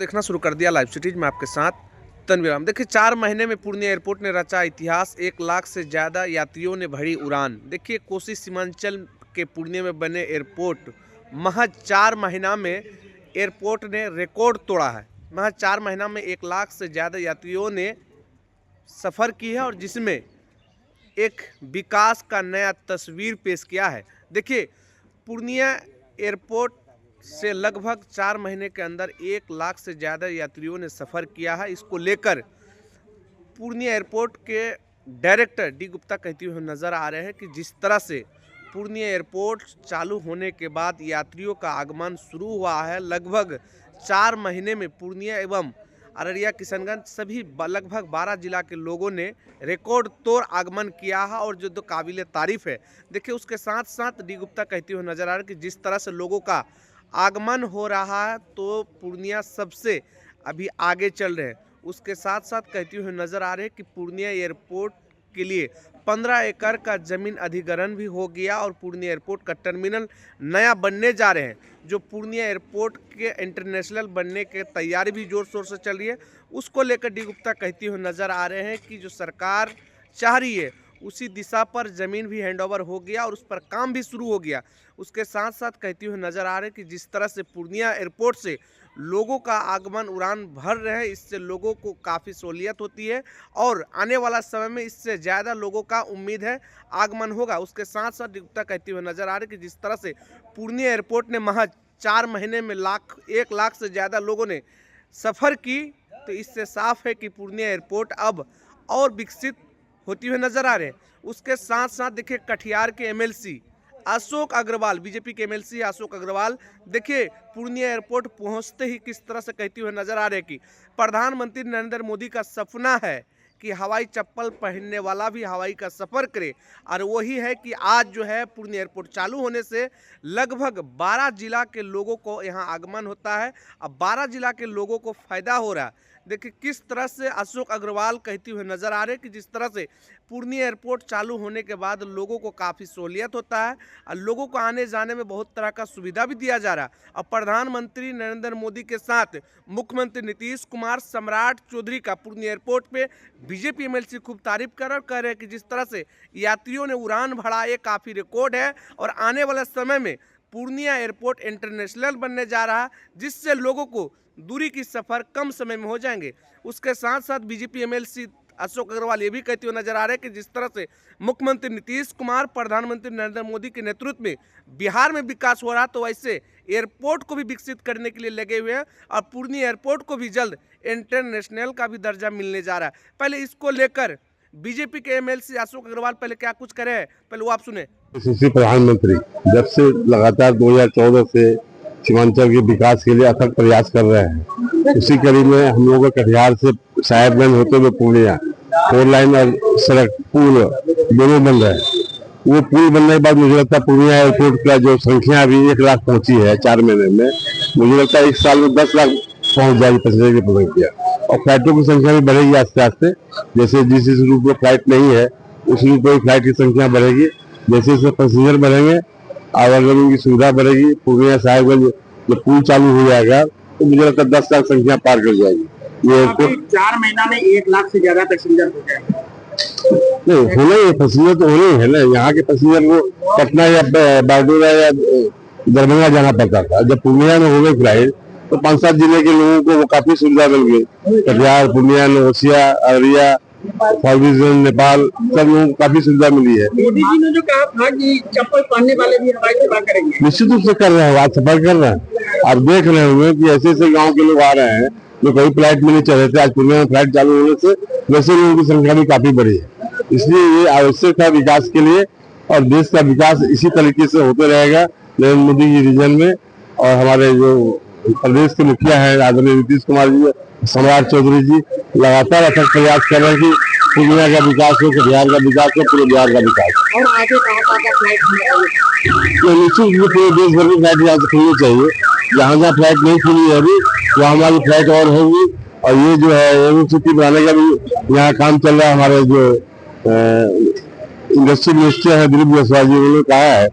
देखना शुरू कर दिया लाइव सिटीज में आपके साथ तनवीर। देखिए 4 महीने में पूर्णिया एयरपोर्ट ने रचा इतिहास, 1 लाख से ज़्यादा यात्रियों ने भरी उड़ान। देखिए कोसी सीमांचल के पूर्णिया में बने एयरपोर्ट महज 4 महीना में एयरपोर्ट ने रिकॉर्ड तोड़ा है। महज 4 महीना में 1 लाख से ज़्यादा यात्रियों ने सफ़र की है और जिसमें एक विकास का नया तस्वीर पेश किया है। देखिए पूर्णिया एयरपोर्ट से लगभग 4 महीने के अंदर 1 लाख से ज़्यादा यात्रियों ने सफ़र किया है। इसको लेकर पूर्णिया एयरपोर्ट के डायरेक्टर डी गुप्ता कहते हुए नज़र आ रहे हैं कि जिस तरह से पूर्णिया एयरपोर्ट चालू होने के बाद यात्रियों का आगमन शुरू हुआ है, लगभग 4 महीने में पूर्णिया एवं अररिया, किशनगंज सभी लगभग 12 जिला के लोगों ने रिकॉर्ड तोड़ आगमन किया है और जो काबिल तारीफ़ है। देखिए उसके साथ साथ डी गुप्ता कहते हुए नज़र आ रहे हैं कि जिस तरह से लोगों का आगमन हो रहा है तो पूर्णिया सबसे अभी आगे चल रहे हैं। उसके साथ साथ कहते हुए नज़र आ रहे हैं कि पूर्णिया एयरपोर्ट के लिए 15 एकड़ का ज़मीन अधिग्रहण भी हो गया और पूर्णिया एयरपोर्ट का टर्मिनल नया बनने जा रहे हैं। जो पूर्णिया एयरपोर्ट के इंटरनेशनल बनने के तैयारी भी जोर शोर से चल रही है, उसको लेकर डी गुप्ता कहते हुए नज़र आ रहे हैं कि जो सरकार चाह रही है उसी दिशा पर ज़मीन भी हैंडओवर हो गया और उस पर काम भी शुरू हो गया। उसके साथ साथ कहते हुए नज़र आ रहे हैं कि जिस तरह से पूर्णिया एयरपोर्ट से लोगों का आगमन उड़ान भर रहे हैं, इससे लोगों को काफ़ी सहूलियत होती है और आने वाला समय में इससे ज़्यादा लोगों का उम्मीद है आगमन होगा। उसके साथ साथ गुप्ता कहते हुए नज़र आ रहे हैं कि जिस तरह से पूर्णिया एयरपोर्ट ने महज 4 महीने में 1 लाख से ज़्यादा लोगों ने सफ़र की, तो इससे साफ है कि पूर्णिया एयरपोर्ट अब और विकसित होती हुई नज़र आ रहे हैं। उसके साथ साथ देखिए कटिहार के एमएलसी अशोक अग्रवाल, बीजेपी के एमएलसी अशोक अग्रवाल देखिए पूर्णिया एयरपोर्ट पहुंचते ही किस तरह से कहते हुए नजर आ रहे हैं कि प्रधानमंत्री नरेंद्र मोदी का सपना है कि हवाई चप्पल पहनने वाला भी हवाई का सफ़र करे और वही है कि आज जो है पूर्णिया एयरपोर्ट चालू होने से लगभग 12 जिला के लोगों को यहाँ आगमन होता है। अब 12 जिला के लोगों को फ़ायदा हो रहा है। देखिए किस तरह से अशोक अग्रवाल कहते हुए नज़र आ रहे हैं कि जिस तरह से पूर्णिया एयरपोर्ट चालू होने के बाद लोगों को काफ़ी सहूलियत होता है और लोगों को आने जाने में बहुत तरह का सुविधा भी दिया जा रहा है। और प्रधानमंत्री नरेंद्र मोदी के साथ मुख्यमंत्री नीतीश कुमार, सम्राट चौधरी का पूर्णिया एयरपोर्ट पे बीजेपी एमएलसी खूब तारीफ कर रहे हैं कि जिस तरह से यात्रियों ने उड़ान भरा, ये काफ़ी रिकॉर्ड है और आने वाले समय में पूर्णिया एयरपोर्ट इंटरनेशनल बनने जा रहा है, जिससे लोगों को दूरी की सफ़र कम समय में हो जाएंगे। उसके साथ साथ बीजेपी एमएलसी अशोक अग्रवाल ये भी कहते हुए नजर आ रहे हैं कि जिस तरह से मुख्यमंत्री नीतीश कुमार, प्रधानमंत्री नरेंद्र मोदी के नेतृत्व में बिहार में विकास हो रहा, तो वैसे एयरपोर्ट को भी विकसित करने के लिए लगे हुए हैं और पूर्णिया एयरपोर्ट को भी जल्द इंटरनेशनल का भी दर्जा मिलने जा रहा है। पहले इसको लेकर बीजेपी के एमएलसी अशोक अग्रवाल पहले क्या कुछ करे हैं, पहले वो आप सुने। प्रधानमंत्री जब से लगातार 2014 से सीमांचल के विकास के लिए अथक प्रयास कर रहे हैं, उसी कड़ी में हम लोग कटिहार से साहेबगंज होते हुए पूर्णिया 4 लाइन और सड़क पुल दोनों बन रहे हैं। वो पुल बनने के बाद मुझे लगता है पूर्णिया एयरपोर्ट का जो संख्या अभी 1 लाख पहुंची है 4 महीने में, मुझे लगता है 1 साल में 10 लाख पहुंच जाएगी पैसेंजर की संख्या और फ्लाइटों की संख्या भी बढ़ेगी आस्ते आस्ते। जैसे जिस रूट में फ्लाइट नहीं है उस रूट पर फ्लाइट की संख्या बढ़ेगी, जैसे जैसे पैसेंजर बढ़ेंगे आवागमन की सुविधा बढ़ेगी। पूर्णिया साहेबगंज जब पुल चालू हो जाएगा तो मुझे लगता है 10 लाख संख्या पार कर जाएगी। ये 4 महीना में 1 लाख से ज्यादा पैसेंजर हो जाएगा। नहीं होना ही पैसेंजर तो होने ही है ना। यहाँ के पैसेंजर को पटना या बारडोरा या दरभंगा जाना पड़ता था, जब पूर्णिया में हो गई फ्लाइट तो 5-7 जिले के लोगों को वो काफी सुविधा मिल गई। कटिहार, पूर्णिया, नवसिया, अररिया, फारबिसगंज, नेपाल सब लोगों को काफी सुविधा मिली है। मोदी जी ने जो कहा था कि चप्पल पहनने वाले भी हवाई सेवा करेंगे, निश्चित रूप से कर रहे हैं, आज सफर कर रहे हैं। आप देख रहे होंगे कि ऐसे ऐसे गांव के लोग आ रहे हैं जो कई फ्लाइट में नहीं चल रहे थे, आज पूर्णिया में फ्लाइट चालू होने से वैसे लोगों की संख्या भी काफी बढ़ी है। इसलिए ये आवश्यक था विकास के लिए और देश का विकास इसी तरीके से होते रहेगा नरेंद्र मोदी जी रीजन में। और हमारे जो प्रदेश के मुखिया है आदरणीय नीतीश कुमार जी, सम्राट चौधरी जी लगातार अथक प्रयास कर रहे हैं कि पूर्णिया का विकास हो, बिहार का विकास हो, पूरे बिहार का विकास। और आगे कहाँ फ्लाइट तो निश्चित रूप से देश भर की फ्लाइट यहाँ से खुलनी चाहिए। जहाँ जहाँ फ्लाइट नहीं खुली है अभी वहाँ हमारी फ्लाइट और होगी। और ये जो है यूनिवर्सिटी बनाने का भी यहाँ काम चल रहा है। हमारे जो इंडस्ट्री मिनिस्टर है दिलीप जायसवाल जी, उन्होंने कहा है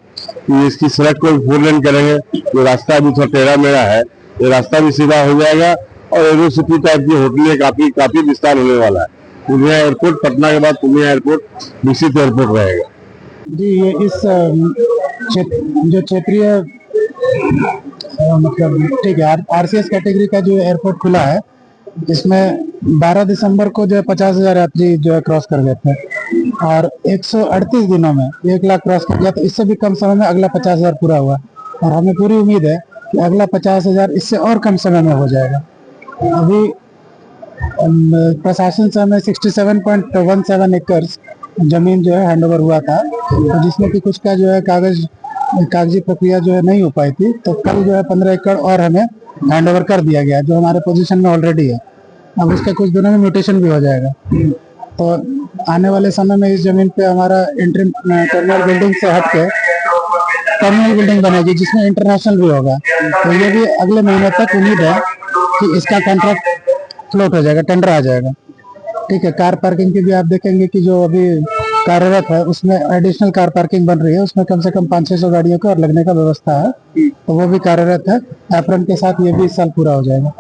कि इसकी सड़क को 4 लेन करेंगे। जो रास्ता अभी थोड़ा टेढ़ा मेढ़ा है, ये रास्ता भी सीधा हो जाएगा और यूनिवर्सिटी टाइप की होटलें काफी काफी विस्तार होने वाला है। पूर्णिया एयरपोर्ट, पटना के बाद पूर्णिया एयरपोर्ट विकसित एयरपोर्ट रहेगा। जी, ये इस जो क्षेत्रीय मतलब ठीक है, आरसीएस कैटेगरी का जो एयरपोर्ट खुला है, इसमें 12 दिसंबर को जो है 50,000 यात्री जो है क्रॉस कर गए थे और 138 दिनों में 1 लाख क्रॉस कर गया। तो इससे भी कम समय में अगला 50,000 पूरा हुआ और हमें पूरी उम्मीद है कि अगला 50,000 इससे और कम समय में हो जाएगा। अभी प्रशासन से हमें 67.17 एकड़ जमीन जो है हैंड ओवर हुआ था, तो जिसमें कि कुछ का जो है कागजी प्रक्रिया जो है नहीं हो पाई थी, तो कल जो है 15 एकड़ और हमें हैंड ओवर कर दिया गया, जो हमारे पोजीशन में ऑलरेडी है। अब उसके कुछ दिनों में म्यूटेशन भी हो जाएगा, तो आने वाले समय में इस जमीन पे हमारा इंटरम टर्मिनल बिल्डिंग से हट के टर्मिनल बिल्डिंग बनेगी, जिसमें इंटरनेशनल भी होगा। तो ये भी अगले महीने तक उम्मीद है कि इसका कॉन्ट्रैक्ट फ्लोट हो जाएगा, टेंडर आ जाएगा। ठीक है, कार पार्किंग की भी आप देखेंगे कि जो अभी कार्यरत है उसमें एडिशनल कार पार्किंग बन रही है, उसमें कम से कम 500-600 गाड़ियों को और लगने का व्यवस्था है, तो वो भी कार्यरत है। एप्रन के साथ ये भी इस साल पूरा हो जाएगा।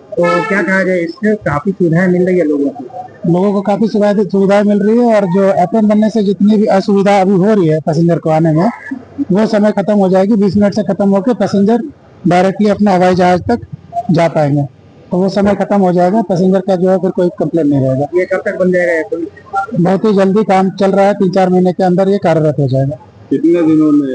तो क्या कहा जाए, इससे काफी सुविधाएं मिल रही है लोगों को काफी सुविधाएं मिल रही है और जो एप्रन बनने से जितनी भी असुविधा अभी हो रही है पैसेंजर को आने में, वो समय खत्म हो जाएगी। 20 मिनट से खत्म होकर पैसेंजर डायरेक्टली अपने हवाई जहाज तक जा पाएंगे, तो वो समय खत्म हो जाएगा। पैसेंजर का जो है फिर कोई कंप्लेन नहीं रहेगा। ये कब तक बन जाएगा? बहुत ही जल्दी काम चल रहा है, 3-4 महीने के अंदर ये कार्यरत हो जाएगा। कितने दिनों में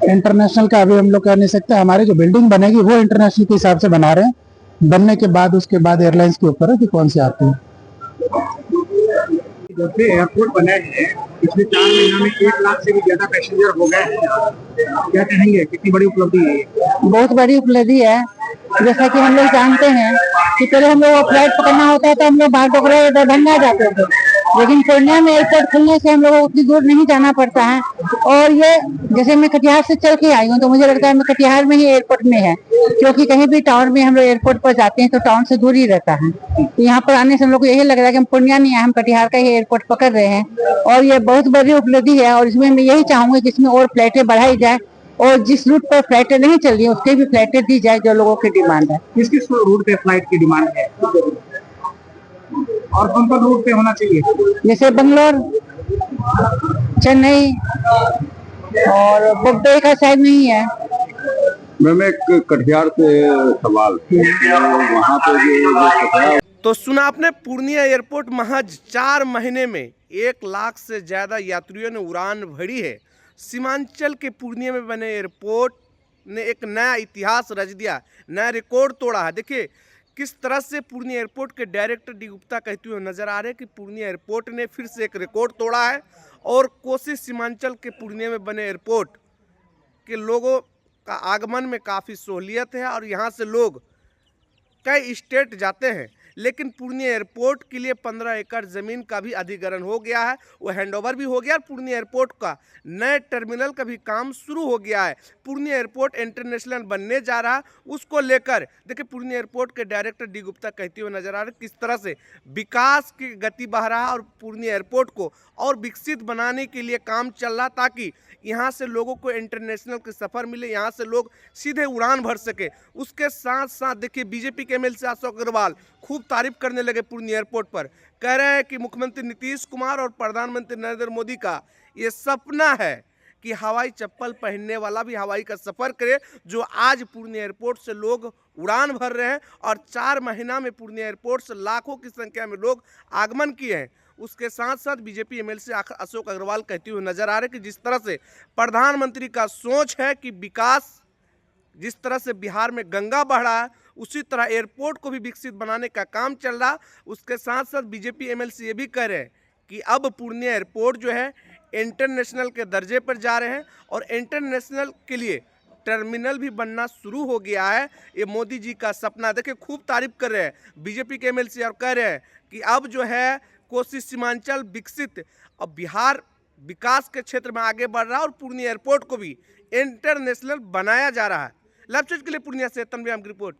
इंटरनेशनल का अभी हम लोग कह नहीं सकते, हमारी जो बिल्डिंग बनेगी वो इंटरनेशनल के हिसाब से बना रहे हैं। बनने के बाद उसके बाद एयरलाइंस के ऊपर है कि कौन सी आती है। जब से एयरपोर्ट बना है पिछले 4 महीनों में 1 लाख से भी ज्यादा पैसेंजर हो गए हैं, क्या कहेंगे, कितनी बड़ी उपलब्धि है? बहुत बड़ी उपलब्धि है। जैसा कि हम लोग जानते हैं कि पहले हम लोग फ्लाइट पकड़ना होता है तो हम लोग बागडोगरा या दरभंगा जाते थे, लेकिन पूर्णिया में एयरपोर्ट खुलने से हम लोग को उतनी दूर नहीं जाना पड़ता है। और ये जैसे मैं कटिहार से चल के आई हूँ, तो मुझे लगता है मैं कटिहार में ही एयरपोर्ट में है, क्योंकि कहीं भी टाउन में हम लोग एयरपोर्ट पर जाते हैं तो टाउन से दूर ही रहता है। तो यहाँ पर आने से हम लोग को यही लग रहा है कि हम पूर्णिया नहीं है, हम कटिहार का ही एयरपोर्ट पकड़ रहे हैं और ये बहुत बड़ी उपलब्धि है। और इसमें मैं यही चाहूंगी कि इसमें और फ्लाइटें बढ़ाई जाए और जिस रूट पर फ्लाइटें नहीं चल रही है उसके भी फ्लाइटें दी जाए जो लोगों की डिमांड है। किस किस रूट पे फ्लाइट की डिमांड है और कौन कौन रूट पे होना चाहिए? जैसे बंगलोर, चेन्नई और मुंबई का शायद नहीं है। मैम एक कटिहार से सवाल, वहाँ पे जो तो सुना आपने, पूर्णिया एयरपोर्ट महज 4 महीने में 1 लाख से ज़्यादा यात्रियों ने उड़ान भरी है। सीमांचल के पूर्णिया में बने एयरपोर्ट ने एक नया इतिहास रच दिया, नया रिकॉर्ड तोड़ा है। देखिए किस तरह से पूर्णिया एयरपोर्ट के डायरेक्टर डी गुप्ता कहते हुए नजर आ रहे हैं कि पूर्णिया एयरपोर्ट ने फिर से एक रिकॉर्ड तोड़ा है और कोसी सीमांचल के पूर्णिया में बने एयरपोर्ट के लोगों का आगमन में काफ़ी सहूलियत है और यहाँ से लोग कई स्टेट जाते हैं। लेकिन पूर्णिया एयरपोर्ट के लिए 15 एकड़ ज़मीन का भी अधिग्रहण हो गया है, वो हैंडओवर भी हो गया और पूर्णिया एयरपोर्ट का नए टर्मिनल का भी काम शुरू हो गया है। पूर्णिया एयरपोर्ट इंटरनेशनल बनने जा रहा है, उसको लेकर देखिए पूर्णिया एयरपोर्ट के डायरेक्टर डी गुप्ता कहते हुए नजर आ रहे किस तरह से विकास की गति बढ़ रहा है और पूर्णिया एयरपोर्ट को और विकसित बनाने के लिए काम चल रहा, ताकि यहाँ से लोगों को इंटरनेशनल के सफ़र मिले, यहाँ से लोग सीधे उड़ान भर सके। उसके साथ साथ देखिए बीजेपी के एमएलसी अशोक अग्रवाल खूब तारीफ करने लगे पूर्णिया एयरपोर्ट पर, कह रहे हैं कि मुख्यमंत्री नीतीश कुमार और प्रधानमंत्री नरेंद्र मोदी का ये सपना है कि हवाई चप्पल पहनने वाला भी हवाई का सफ़र करे, जो आज पूर्णिया एयरपोर्ट से लोग उड़ान भर रहे हैं और 4 महीना में पूर्णिया एयरपोर्ट से लाखों की संख्या में लोग आगमन किए हैं। उसके साथ साथ बीजेपी एमएलसी अशोक अग्रवाल कहते हुए नजर आ रहे कि जिस तरह से प्रधानमंत्री का सोच है कि विकास जिस तरह से बिहार में गंगा बह रहा है, उसी तरह एयरपोर्ट को भी विकसित बनाने का काम चल रहा। उसके साथ साथ बीजेपी एमएलसी ये भी कह रहे हैं कि अब पूर्णिया एयरपोर्ट जो है इंटरनेशनल के दर्जे पर जा रहे हैं और इंटरनेशनल के लिए टर्मिनल भी बनना शुरू हो गया है। ये मोदी जी का सपना, देखिए खूब तारीफ कर रहे हैं बीजेपी के एमएलसी और कह रहे हैं कि अब जो है कोसी सीमांचल विकसित और बिहार विकास के क्षेत्र में आगे बढ़ रहा है और पूर्णिया एयरपोर्ट को भी इंटरनेशनल बनाया जा रहा है। लाइव न्यूज़ के लिए पूर्णिया से तनवीर आलम की रिपोर्ट।